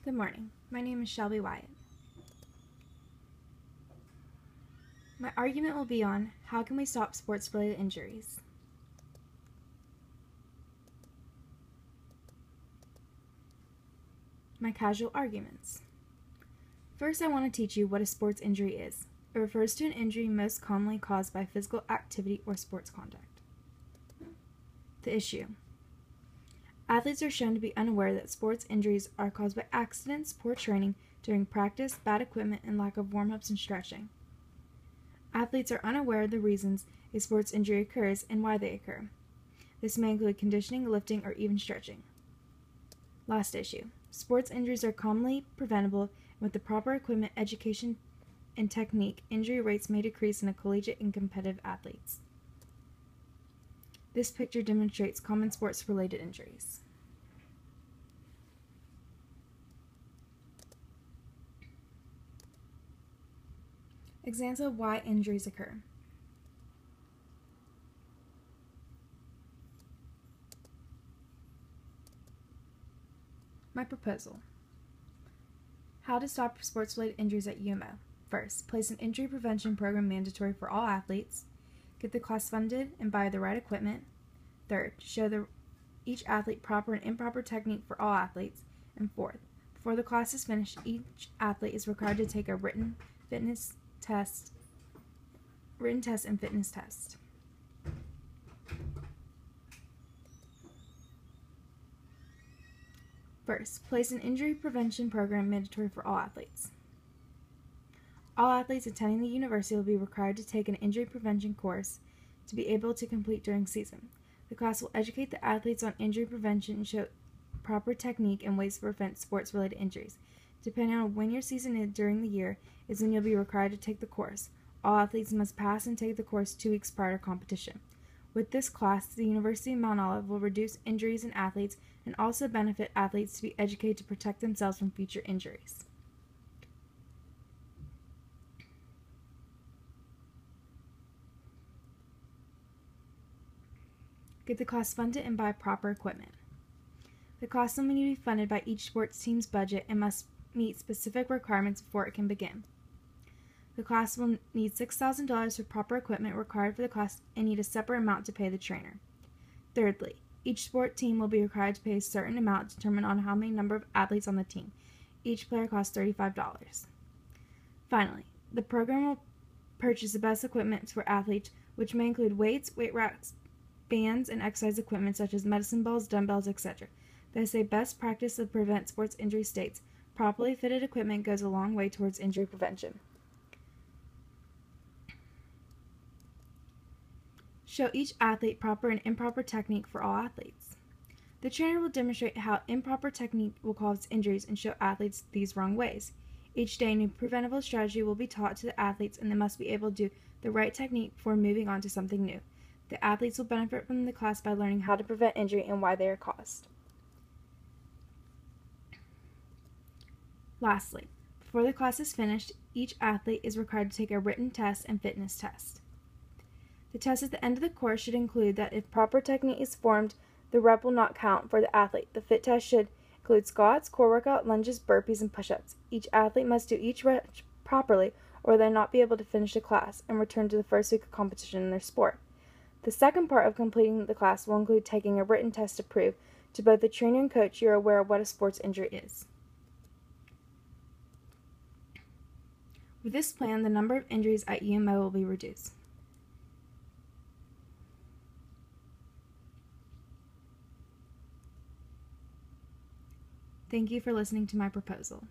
Good morning. My name is Shelby Wyatt. My argument will be on how can we stop sports-related injuries. My casual arguments. First, I want to teach you what a sports injury is. It refers to an injury most commonly caused by physical activity or sports contact. The issue. Athletes are shown to be unaware that sports injuries are caused by accidents, poor training during practice, bad equipment, and lack of warm-ups and stretching. Athletes are unaware of the reasons a sports injury occurs and why they occur. This may include conditioning, lifting, or even stretching. Last issue. Sports injuries are commonly preventable, and with the proper equipment, education, and technique, injury rates may decrease in collegiate and competitive athletes. This picture demonstrates common sports-related injuries. Examples of why injuries occur. My proposal. How to stop sports-related injuries at UMO. First, place an injury prevention program mandatory for all athletes. Get the class funded and buy the right equipment. Third, show each athlete proper and improper technique for all athletes. And fourth, before the class is finished, each athlete is required to take a written test and fitness test. First, place an injury prevention program mandatory for all athletes. All athletes attending the university will be required to take an injury prevention course to be able to complete during season. The class will educate the athletes on injury prevention and show proper technique and ways to prevent sports-related injuries. Depending on when your season is during the year is when you'll be required to take the course. All athletes must pass and take the course 2 weeks prior to competition. With this class, the University of Mount Olive will reduce injuries in athletes and also benefit athletes to be educated to protect themselves from future injuries. Get the class funded and buy proper equipment. The class will need to be funded by each sports team's budget and must meet specific requirements before it can begin. The class will need $6,000 for proper equipment required for the class and need a separate amount to pay the trainer. Thirdly, each sport team will be required to pay a certain amount determined on how many number of athletes on the team. Each player costs $35. Finally, the program will purchase the best equipment for athletes, which may include weights, weight racks, bands, and exercise equipment such as medicine balls, dumbbells, etc. That is a best practice to prevent sports injury states. Properly fitted equipment goes a long way towards injury prevention. Show each athlete proper and improper technique for all athletes. The trainer will demonstrate how improper technique will cause injuries and show athletes these wrong ways. Each day, a new preventable strategy will be taught to the athletes, and they must be able to do the right technique before moving on to something new. The athletes will benefit from the class by learning how to prevent injury and why they are caused. Lastly, before the class is finished, each athlete is required to take a written test and fitness test. The test at the end of the course should include that if proper technique is formed, the rep will not count for the athlete. The fit test should include squats, core workout, lunges, burpees, and push-ups. Each athlete must do each rep properly or they'll not be able to finish the class and return to the first week of competition in their sport. The second part of completing the class will include taking a written test to prove to both the trainer and coach you are aware of what a sports injury is. With this plan, the number of injuries at UMO will be reduced. Thank you for listening to my proposal.